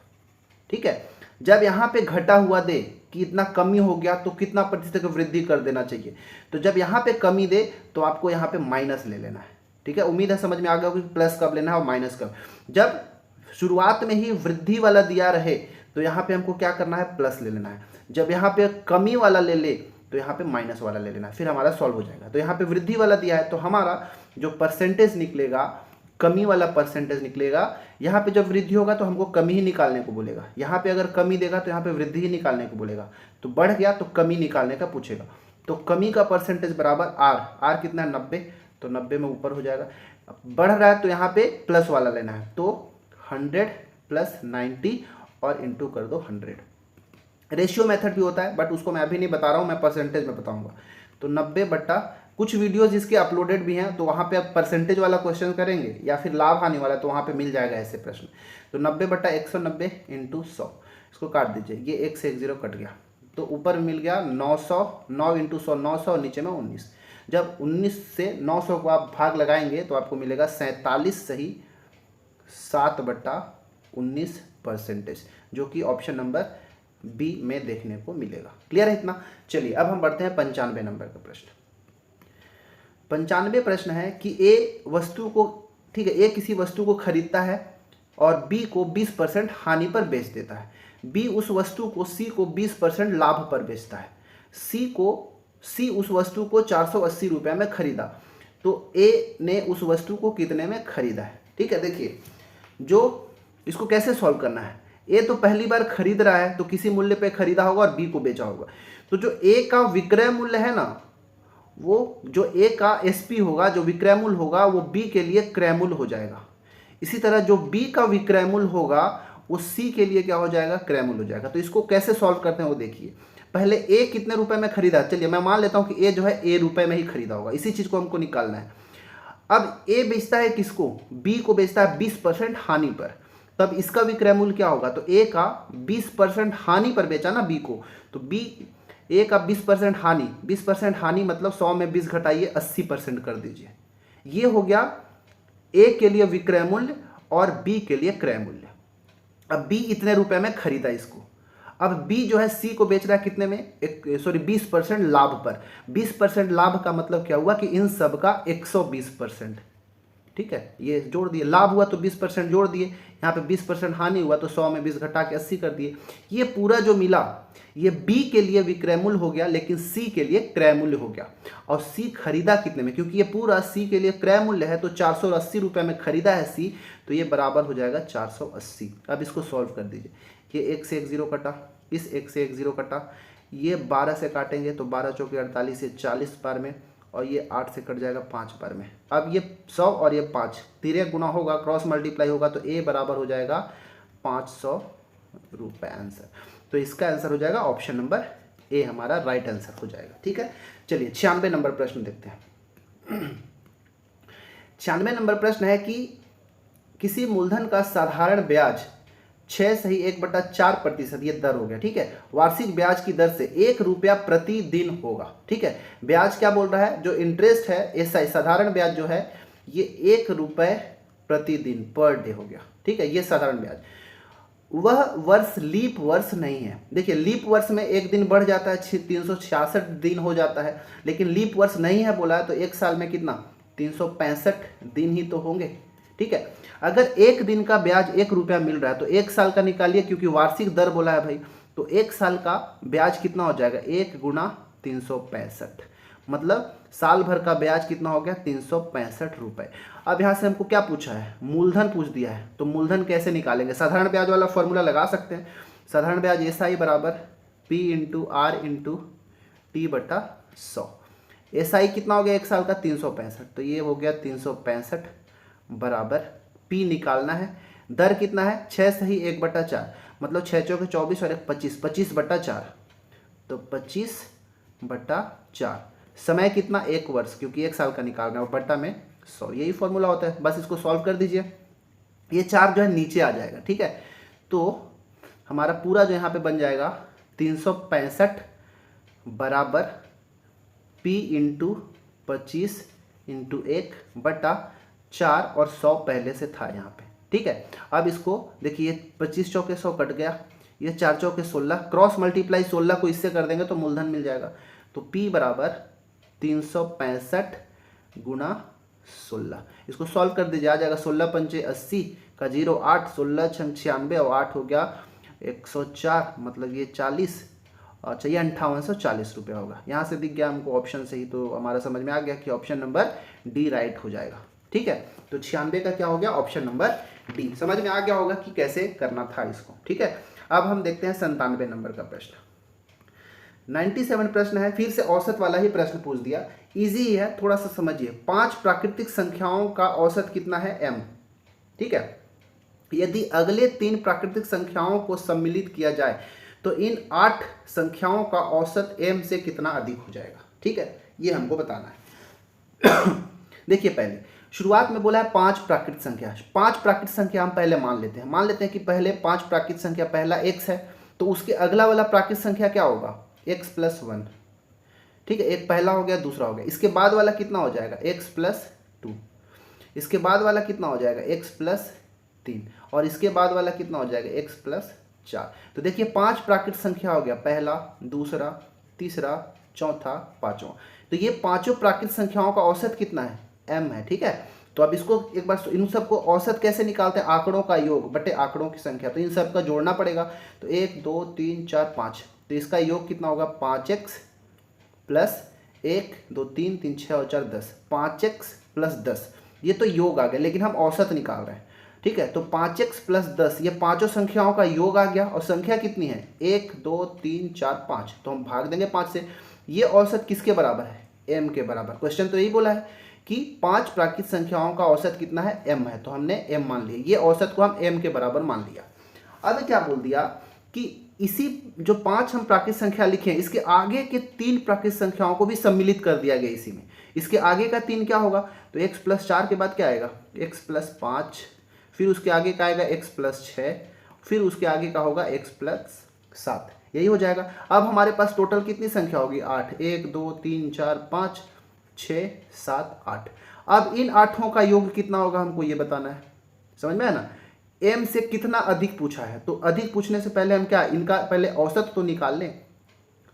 ठीक है। जब यहाँ पे घटा हुआ दे कि इतना कमी हो गया तो कितना प्रतिशत की वृद्धि कर देना चाहिए, तो जब यहाँ पे कमी दे तो आपको यहाँ पे माइनस ले लेना है, ठीक है। उम्मीद है समझ में आ गया कि प्लस कब लेना है और माइनस कब। जब शुरुआत में ही वृद्धि वाला दिया रहे तो यहाँ पे हमको क्या करना है, प्लस ले लेना है। जब यहाँ पे कमी वाला ले ले तो यहाँ पे माइनस वाला ले लेना है, फिर हमारा सॉल्व हो जाएगा। तो यहाँ पे वृद्धि वाला दिया है तो हमारा जो परसेंटेज निकलेगा, कमी वाला परसेंटेज निकलेगा। यहाँ पे जब वृद्धि होगा तो हमको कमी ही निकालने को बोलेगा, यहाँ पे अगर कमी देगा तो यहाँ पे वृद्धि ही निकालने को बोलेगा। तो बढ़ गया तो कमी निकालने का पूछेगा, तो कमी का परसेंटेज बराबर R कितना है 90, तो 90 में ऊपर हो जाएगा। बढ़ रहा है तो यहाँ पे प्लस वाला लेना है, तो 100 प्लस 90 और इंटू कर दो 100। रेशियो मेथड भी होता है बट उसको मैं अभी नहीं बता रहा हूँ, मैं परसेंटेज में बताऊंगा। तो 90 बट्टा, कुछ वीडियोस जिसके अपलोडेड भी हैं तो वहाँ पे आप परसेंटेज वाला क्वेश्चन करेंगे या फिर लाभ हानि वाला, तो वहाँ पे मिल जाएगा ऐसे प्रश्न। तो 90 बट्टा 190 इंटू 100, इसको काट दीजिए, ये 1 से 1 0 कट गया, तो ऊपर मिल गया 900, 9 इंटू 100 900, नीचे में 19। जब 19 से 900 को आप भाग लगाएंगे तो आपको मिलेगा 47 सही 7/19%, जो कि ऑप्शन नंबर बी में देखने को मिलेगा। क्लियर है इतना? चलिए अब हम बढ़ते हैं 95 नंबर का प्रश्न। 95 प्रश्न है कि ए वस्तु को, ठीक है, ए किसी वस्तु को खरीदता है और बी को 20% हानि पर बेच देता है। बी उस वस्तु को सी को 20% लाभ पर बेचता है। सी उस वस्तु को 480 रुपये में खरीदा, तो ए ने उस वस्तु को कितने में खरीदा है? ठीक है, देखिए जो इसको कैसे सॉल्व करना है, ए तो पहली बार खरीद रहा है तो किसी मूल्य पे खरीदा होगा और बी को बेचा होगा, तो जो ए का विक्रय मूल्य है ना, वो जो ए का एसपी होगा, जो विक्रय मूल्य होगा, वो बी के लिए क्रय मूल्य हो जाएगा। इसी तरह जो बी का विक्रय मूल्य होगा वो सी के लिए क्या हो जाएगा, क्रय मूल्य हो जाएगा। तो इसको कैसे सॉल्व करते हैं वो देखिए। पहले ए कितने रुपए में खरीदा, चलिए मैं मान लेता हूं कि ए जो है ए रुपए में ही खरीदा होगा, इसी चीज को हमको निकालना है। अब ए बेचता है किसको, बी को बेचता है 20% हानि पर, तब इसका विक्रय मूल्य क्या होगा, तो ए का 20% हानि पर बेचा ना बी को, तो बी ए का 20% हानि, 20% हानि मतलब 100 में 20 घटाइए 80% कर दीजिए। ये हो गया ए के लिए विक्रय मूल्य और बी के लिए क्रय मूल्य। अब बी इतने रुपए में खरीदा इसको, अब बी जो है सी को बेच रहा है कितने में, 20% लाभ पर। 20% लाभ का मतलब क्या हुआ कि इन सब का 120%, ठीक है, ये जोड़ दिए, लाभ हुआ तो 20% जोड़ दिए, यहाँ पे 20% हानि हुआ तो 100 में 20 घटा के 80 कर दिए। ये पूरा जो मिला ये बी के लिए विक्रय मूल्य हो गया, लेकिन सी के लिए क्रय मूल्य हो गया। और सी खरीदा कितने में, क्योंकि ये पूरा सी के लिए क्रय मूल्य है, तो 480 रुपये में खरीदा है सी, तो ये बराबर हो जाएगा 480। अब इसको सॉल्व कर दीजिए, ये 1 से 1 0 कटा, इस 1 से 1 0 कटा, ये 12 से काटेंगे तो 12 चौके 48, ये 40 बार में, और ये 8 से कट जाएगा 5 बार में। अब ये 100 और ये 5 तिरे गुना होगा, क्रॉस मल्टीप्लाई होगा, तो ए बराबर हो जाएगा 500 रुपये आंसर। तो इसका आंसर हो जाएगा ऑप्शन नंबर ए, हमारा राइट आंसर हो जाएगा। ठीक है, चलिए 96 नंबर प्रश्न देखते हैं। 96 नंबर प्रश्न है कि किसी मूलधन का साधारण ब्याज 6 सही 1/4% ये दर हो गया, ठीक है, वार्षिक ब्याज की दर से 1 रुपया प्रति दिन होगा। ठीक है, ब्याज क्या बोल रहा है, जो इंटरेस्ट है एसआई साधारण ब्याज जो है ये 1 रुपये प्रति दिन पर डे हो गया। ठीक है, ये साधारण ब्याज। वह वर्ष लीप वर्ष नहीं है। देखिए लीप वर्ष में एक दिन बढ़ जाता है, 366 दिन हो जाता है, लेकिन लीप वर्ष नहीं है बोला है तो एक साल में कितना 365 दिन ही तो होंगे। ठीक है, अगर एक दिन का ब्याज 1 रुपया मिल रहा है तो एक साल का निकालिए, क्योंकि वार्षिक दर बोला है भाई, तो एक साल का ब्याज कितना हो जाएगा, 1 गुना 365, मतलब साल भर का ब्याज कितना हो गया 365 रुपये। अब यहाँ से हमको क्या पूछा है, मूलधन पूछ दिया है, तो मूलधन कैसे निकालेंगे, साधारण ब्याज वाला फॉर्मूला लगा सकते हैं। साधारण ब्याज एसआई बराबर P into R into T बटा 100। एसआई कितना हो गया एक साल का 365, तो ये हो गया 365 बराबर पी निकालना है। दर कितना है 6 सही 1/4, मतलब 6 चौके 24 और 1 25, 25/4, तो 25/4। समय कितना 1 वर्ष, क्योंकि 1 साल का निकालना है, और बट्टा में 100, यही फॉर्मूला होता है। बस इसको सॉल्व कर दीजिए, ये 4 जो है नीचे आ जाएगा। ठीक है, तो हमारा पूरा जो यहाँ पे बन जाएगा 365 बराबर P इंटू 25 इंटू 1/4, और 100 पहले से था यहाँ पे। ठीक है, अब इसको देखिए 25 चौके 100 कट गया, ये 4 चौके 16, क्रॉस मल्टीप्लाई 16 को इससे कर देंगे तो मूलधन मिल जाएगा। तो P बराबर 365 गुणा 16, इसको सॉल्व कर दीजिए, आ जाएगा 16 पंचे 80 का 0 8, 16 छंग 96 और 8 हो गया 104, मतलब ये 40, अच्छा ये 5840 रुपये होगा। यहाँ से दिख गया हमको ऑप्शन से ही, तो हमारा समझ में आ गया कि ऑप्शन नंबर डी राइट हो जाएगा। ठीक है, तो 96 का क्या हो गया ऑप्शन नंबर डी। समझ में आ गया होगा कि कैसे करना था इसको। ठीक है, अब हम देखते हैं 97 नंबर का प्रश्न। 97 प्रश्न है, फिर से औसत वाला ही प्रश्न पूछ दिया, इजी है, थोड़ा सा समझिए। 5 प्राकृतिक संख्याओं का औसत कितना है m। ठीक है, यदि अगले 3 प्राकृतिक संख्याओं को सम्मिलित किया जाए तो इन 8 संख्याओं का औसत m से कितना अधिक हो जाएगा। ठीक है, ये हमको बताना है। देखिए पहले शुरुआत में बोला है 5 प्राकृतिक संख्या, 5 प्राकृतिक संख्या हम पहले मान लेते हैं कि पहले 5 प्राकृतिक संख्या, पहला x है, तो उसके अगला वाला प्राकृतिक संख्या क्या होगा x प्लस 1। ठीक है, एक पहला हो गया, दूसरा हो गया, इसके बाद वाला कितना हो जाएगा x प्लस 2, इसके बाद वाला कितना हो जाएगा x प्लस 3, और इसके बाद वाला कितना हो जाएगा x प्लस 4। तो देखिए 5 प्राकृतिक संख्या हो गया, पहला, दूसरा, तीसरा, चौथा, पांचवा, तो ये पांचों प्राकृतिक संख्याओं का औसत कितना है m है। ठीक है, तो अब इसको एक बार इन सबको औसत कैसे निकालते हैं, आंकड़ों का योग बटे आंकड़ों की संख्या, तो इन सब का जोड़ना पड़ेगा। तो 1 2 3 4 5, तो इसका योग कितना होगा 5x प्लस 1 2 3 3 6 और 4 10, 5x प्लस 10, ये तो योग आ गया, लेकिन हम औसत निकाल रहे हैं। ठीक है, तो 5x प्लस 10, ये पांचों संख्याओं का योग आ गया, और संख्या कितनी है 1 2 3 4 5, तो हम भाग देंगे 5 से। ये औसत किसके बराबर है m के बराबर। क्वेश्चन तो यही बोला है कि 5 प्राकृतिक संख्याओं का औसत कितना है m है, तो हमने m मान लिया, ये औसत को हम m के बराबर मान लिया। अब क्या बोल दिया कि इसी जो 5 हम प्राकृतिक संख्या लिखे हैं, इसके आगे के 3 प्राकृतिक संख्याओं को भी सम्मिलित कर दिया गया इसी में। इसके आगे का 3 क्या होगा, तो x प्लस 4 के बाद क्या आएगा x प्लस 5, फिर उसके आगे का आएगा x प्लस 6, फिर उसके आगे का होगा x प्लस 7, यही हो जाएगा। अब हमारे पास टोटल कितनी संख्या होगी 8, 1 2 3 4 5 6 7 8। अब इन 8 का योग कितना होगा हमको ये बताना है, समझ में है ना। m से कितना अधिक पूछा है, तो अधिक पूछने से पहले हम क्या इनका पहले औसत तो निकाल लें।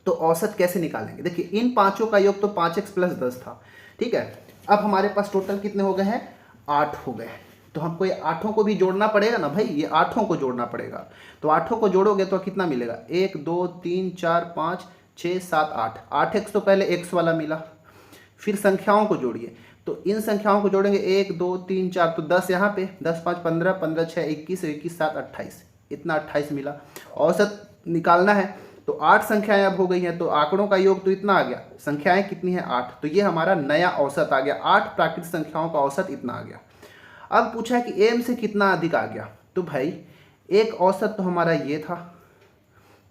तो औसत कैसे निकालेंगे, देखिए इन पांचों का योग तो 5x प्लस 10 था। ठीक है, अब हमारे पास टोटल कितने हो गए हैं 8 हो गए, तो हमको ये 8 को भी जोड़ना पड़ेगा ना भाई, ये 8 को जोड़ना पड़ेगा। तो 8 को जोड़ोगे तो कितना मिलेगा 1 2 3 4 5 6 7 8, 8x तो पहले x वाला मिला, फिर संख्याओं को जोड़िए, तो इन संख्याओं को जोड़ेंगे 1 2 3 4, तो 10 यहाँ पे, 10 5 15, 15 6 21, 21 7 28, इतना 28 मिला। औसत निकालना है, तो 8 संख्याएं अब हो गई हैं, तो आंकड़ों का योग तो इतना आ गया, संख्याएं कितनी है 8, तो ये हमारा नया औसत आ गया, 8 प्राकृतिक संख्याओं का औसत इतना आ गया। अब पूछा है कि m से कितना अधिक आ गया, तो भाई एक औसत तो हमारा ये था,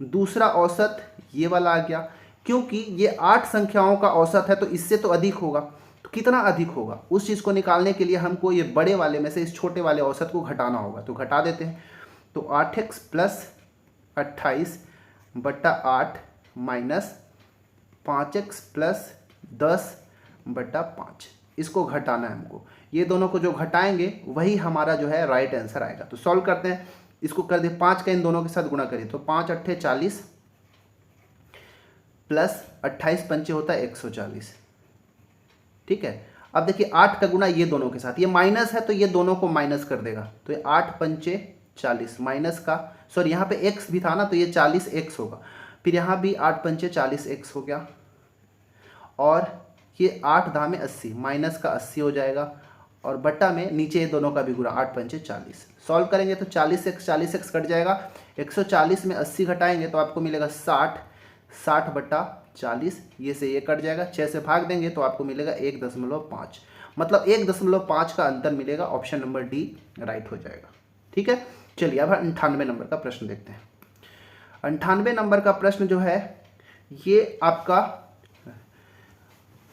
दूसरा औसत ये वाला आ गया, क्योंकि ये 8 संख्याओं का औसत है तो इससे तो अधिक होगा, तो कितना अधिक होगा उस चीज़ को निकालने के लिए हमको ये बड़े वाले में से इस छोटे वाले औसत को घटाना होगा। तो घटा देते हैं, तो 8x प्लस 28 बट्टा 8 माइनस 5x प्लस 10 बट्टा 5, इसको घटाना है हमको। ये दोनों को जो घटाएंगे वही हमारा जो है राइट आंसर आएगा। तो सॉल्व करते हैं, इसको कर दे 5 का इन दोनों के साथ गुणा करिए, तो 5 8 40 प्लस 28 पंचे होता है 140। ठीक है, अब देखिए 8 का गुणा ये दोनों के साथ, ये माइनस है तो ये दोनों को माइनस कर देगा, तो ये 8 पंचे 40 माइनस का, सॉरी यहाँ पे x भी था ना, तो ये 40x होगा, फिर यहाँ भी 8 पंचे 40x हो गया, और ये 8 धा में 80, माइनस का 80 हो जाएगा, और बट्टा में नीचे ये दोनों का भी गुणा 8 पंचे 40। सॉल्व करेंगे तो 40x कट जाएगा, 140 में 80 घटाएंगे तो आपको मिलेगा 60, 60 बट्टा 40, ये से ये कट जाएगा, 6 से भाग देंगे तो आपको मिलेगा 1.5, मतलब 1.5 का अंतर मिलेगा। ऑप्शन नंबर डी राइट हो जाएगा। ठीक है, चलिए अब 98 नंबर का प्रश्न देखते हैं। 98 नंबर का प्रश्न जो है ये आपका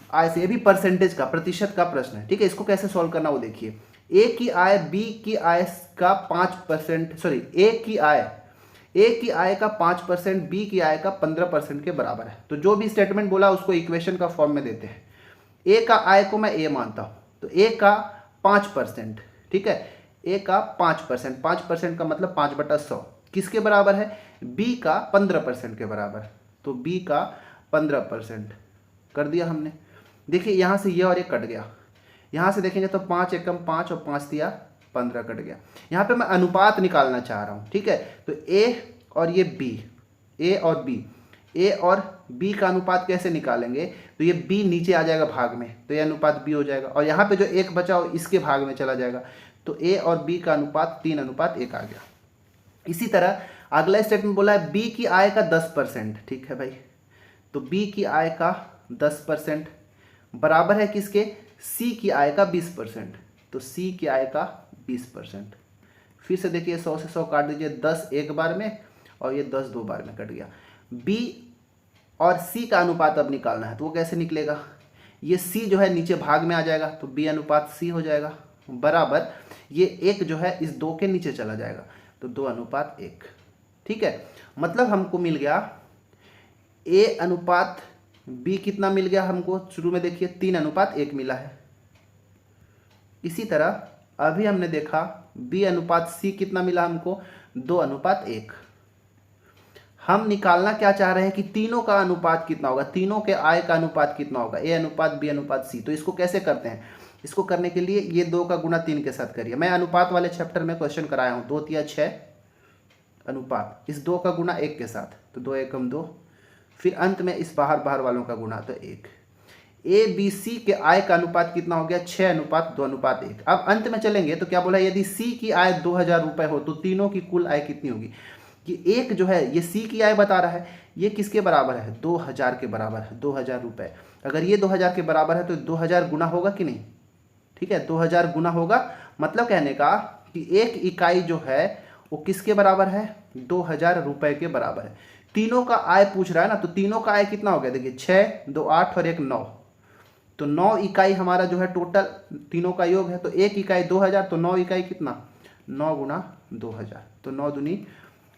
आय से, ये भी परसेंटेज का, प्रतिशत का प्रश्न है। ठीक है, इसको कैसे सॉल्व करना वो देखिए। ए की आय बी की आय का 5%, सॉरी ए की आय का 5% बी की आय का 15% के बराबर है। तो जो भी स्टेटमेंट बोला उसको इक्वेशन का फॉर्म में देते हैं। ए का आय को मैं ए मानता हूं, तो ए का 5%, ठीक है, ए का 5%, 5% का मतलब 5/100 किसके बराबर है, बी का 15% के बराबर। तो बी का 15% कर दिया हमने। देखिए यहाँ से ये और ये कट गया, यहाँ से देखेंगे तो 5 एकम 5 और 5 दिया 15 कट गया। यहाँ पे मैं अनुपात निकालना चाह रहा हूँ। ठीक है, तो ए और ये बी, ए और बी का अनुपात कैसे निकालेंगे, तो ये बी नीचे आ जाएगा भाग में, तो ये अनुपात बी हो जाएगा, और यहाँ पे जो एक बचा हो इसके भाग में चला जाएगा, तो ए और बी का अनुपात 3:1 आ गया। इसी तरह अगला स्टेटमेंट बोला है बी की आय का 10%। ठीक है भाई, तो बी की आय का 10% बराबर है किसके, सी की आय का 20%। तो सी की आय का 20%। फिर से देखिए 100 से 100 काट दीजिए, 10 एक बार में और ये 10 दो बार में कट गया। बी और सी का अनुपात अब निकालना है, तो वो कैसे निकलेगा, ये सी जो है नीचे भाग में आ जाएगा, तो बी अनुपात सी हो जाएगा, बराबर ये एक जो है इस 2 के नीचे चला जाएगा, तो 2:1। ठीक है, मतलब हमको मिल गया ए अनुपात बी कितना मिल गया हमको, शुरू में देखिए 3:1 मिला है। इसी तरह अभी हमने देखा बी अनुपात सी कितना मिला हमको, 2:1। हम निकालना क्या चाह रहे हैं कि तीनों का अनुपात कितना होगा, तीनों के आय का अनुपात कितना होगा, ए अनुपात बी अनुपात सी। तो इसको कैसे करते हैं, इसको करने के लिए ये 2 का गुणा 3 के साथ करिए। मैं अनुपात वाले चैप्टर में क्वेश्चन कराया हूँ, 2 तिया 6 अनुपात, इस 2 का गुणा 1 के साथ, तो 2 एकम 2, फिर अंत में इस बाहर वालों का गुणा, तो 1। ए बी सी के आय का अनुपात कितना हो गया, 6:2:1। अब अंत में चलेंगे तो क्या बोला, यदि सी की आय 2000 रुपये हो तो तीनों की कुल आय कितनी होगी। कि एक जो है ये सी की आय बता रहा है, ये किसके बराबर है, 2000 के बराबर है, 2000 रुपये। अगर ये 2000 के बराबर है तो 2000 गुना होगा कि नहीं। ठीक है, 2000 गुना होगा, मतलब कहने का कि एक इकाई जो है वो किसके बराबर है, 2000 रुपये के बराबर है। तीनों का आय पूछ रहा है ना, तो तीनों का आय कितना हो गया, देखिए 6, 2 8 और 1 9, तो 9 इकाई हमारा जो है टोटल तीनों का योग है। तो एक इकाई 2000, तो 9 इकाई कितना, 9 गुना 2000, तो 9 दूनी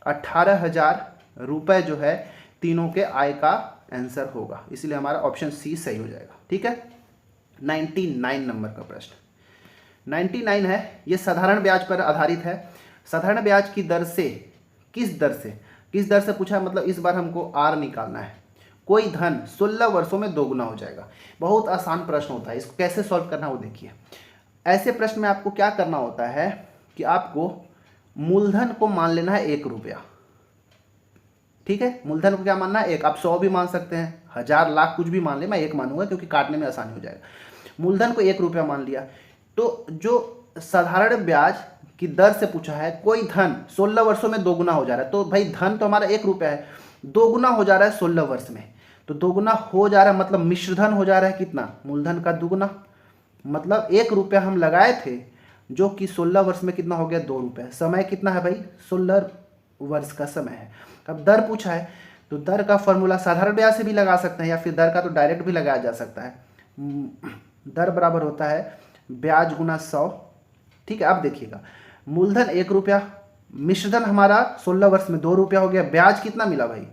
18,000 रुपये जो है तीनों के आय का आंसर होगा। इसलिए हमारा ऑप्शन सी सही हो जाएगा। ठीक है, 99 नंबर का प्रश्न 99 है, ये साधारण ब्याज पर आधारित है। साधारण ब्याज की दर से किस दर से पूछा है, मतलब इस बार हमको आर निकालना है। कोई धन 16 वर्षों में 2 गुना हो जाएगा। बहुत आसान प्रश्न होता है, इसको कैसे सॉल्व करना वो देखिए। ऐसे प्रश्न में आपको क्या करना होता है कि आपको मूलधन को मान लेना है 1 रुपया। ठीक है, मूलधन को क्या मानना है, 1। आप 100 भी मान सकते हैं, 1000 लाख कुछ भी मान ले, मैं 1 मानूंगा क्योंकि काटने में आसानी हो जाएगा। मूलधन को 1 रुपया मान लिया। तो जो साधारण ब्याज की दर से पूछा है, कोई धन 16 वर्षों में 2 गुना हो जा रहा है, तो भाई धन तो हमारा 1 रुपया है, 2 गुना हो जा रहा है 16 वर्ष में, तो 2 गुना हो जा रहा है, मतलब मिश्रधन हो जा रहा है कितना, मूलधन का 2 गुना। मतलब 1 रुपया हम लगाए थे, जो कि 16 वर्ष में कितना हो गया, 2 रुपये। समय कितना है भाई, 16 वर्ष का समय है। अब दर पूछा है, तो दर का फॉर्मूला साधारण ब्याज से भी लगा सकते हैं, या फिर दर का तो डायरेक्ट भी लगाया जा सकता है। दर बराबर होता है ब्याज गुना 100। ठीक है, अब देखिएगा, मूलधन 1 रुपया, मिश्रधन हमारा 16 वर्ष में 2 रुपया हो गया। ब्याज कितना मिला भाई,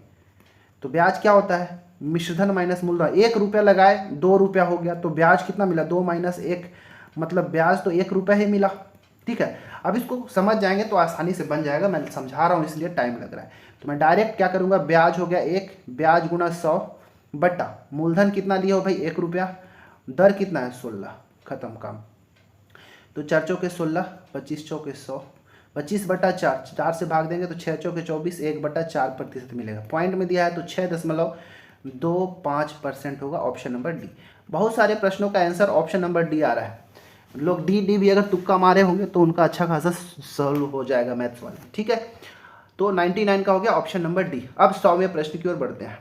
तो ब्याज क्या होता है, मिश्रधन माइनस मूलधन। 1 रुपया लगाए, 2 रुपया हो गया, तो ब्याज कितना मिला, 2 - 1, मतलब ब्याज तो 1 रुपया ही मिला। ठीक है, अब इसको समझ जाएंगे तो आसानी से बन जाएगा। मैं समझा रहा हूँ इसलिए टाइम लग रहा है, तो मैं डायरेक्ट क्या करूँगा, ब्याज हो गया 1, ब्याज गुना 100 बटा मूलधन कितना लिया हो भाई, 1 रुपया, दर कितना है 16, खत्म काम। तो 4 चौके 16, 25 चौके 100, 25/4, 4 से भाग देंगे तो 6 चौके 24, 1/4% मिलेगा। पॉइंट में दिया है तो 6.25% होगा। Option number D. बहुत सारे प्रश्नों का आंसर ऑप्शन नंबर डी आ रहा है। लोग डी भी अगर तुक्का मारे होंगे तो उनका अच्छा खासा सॉल्व हो जाएगा मैथ्स वाले। ठीक है, तो 99 का हो गया ऑप्शन नंबर डी। अब 100वें प्रश्न की ओर बढ़ते हैं।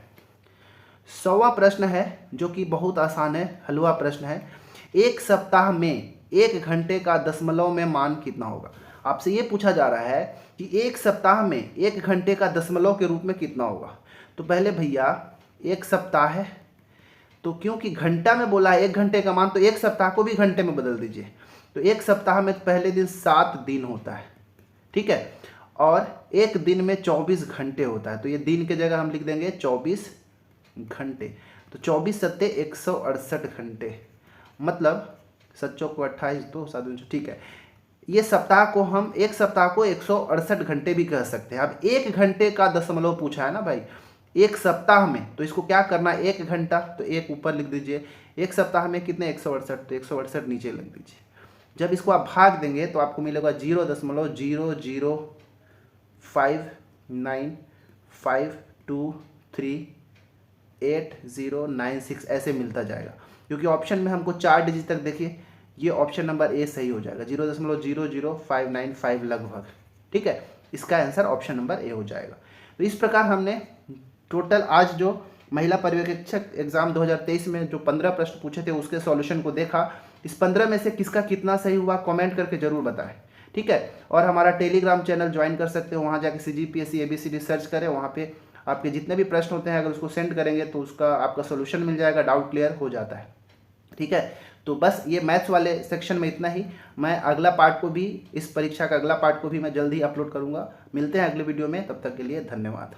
100वां प्रश्न है जो कि बहुत आसान है, हलवा प्रश्न है। एक सप्ताह में 1 घंटे का दशमलव में मान कितना होगा। आपसे ये पूछा जा रहा है कि एक सप्ताह में 1 घंटे का दशमलव के रूप में कितना होगा। तो पहले भैया एक सप्ताह है, तो क्योंकि घंटा में बोला है 1 घंटे का मान, तो एक सप्ताह को भी घंटे में बदल दीजिए। तो एक सप्ताह में पहले दिन 7 दिन होता है, ठीक है, और एक दिन में 24 घंटे होता है। तो ये दिन के जगह हम लिख देंगे 24 घंटे। तो 24 सत्ते 168 घंटे, मतलब सच्चों को 28 तो 7, ठीक है। ये सप्ताह को हम एक सप्ताह को 168 घंटे भी कह सकते हैं। अब 1 घंटे का दशमलव पूछा है ना भाई, एक सप्ताह में, तो इसको क्या करना है, 1 घंटा तो 1 ऊपर लिख दीजिए। एक सप्ताह में कितने 168, तो 168 नीचे लिख दीजिए। जब इसको आप भाग देंगे तो आपको मिलेगा 0.00595238096 ऐसे मिलता जाएगा। क्योंकि ऑप्शन में हमको 4 डिजिट तक, देखिए ये ऑप्शन नंबर ए सही हो जाएगा, 0.00595 लगभग, ठीक है। इसका आंसर ऑप्शन नंबर ए हो जाएगा। तो इस प्रकार हमने टोटल आज जो महिला पर्यवेक्षक एग्जाम 2023 में जो 15 प्रश्न पूछे थे उसके सॉल्यूशन को देखा। इस 15 में से किसका कितना सही हुआ कमेंट करके जरूर बताएं, ठीक है। और हमारा टेलीग्राम चैनल ज्वाइन कर सकते हो, वहाँ जाके CGPSC ABCD सर्च करें, वहाँ पे आपके जितने भी प्रश्न होते हैं अगर उसको सेंड करेंगे तो उसका आपका सोल्यूशन मिल जाएगा, डाउट क्लियर हो जाता है, ठीक है। तो बस ये मैथ्स वाले सेक्शन में इतना ही। मैं अगला पार्ट को भी, इस परीक्षा का अगला पार्ट को भी मैं जल्दी अपलोड करूँगा। मिलते हैं अगले वीडियो में, तब तक के लिए धन्यवाद।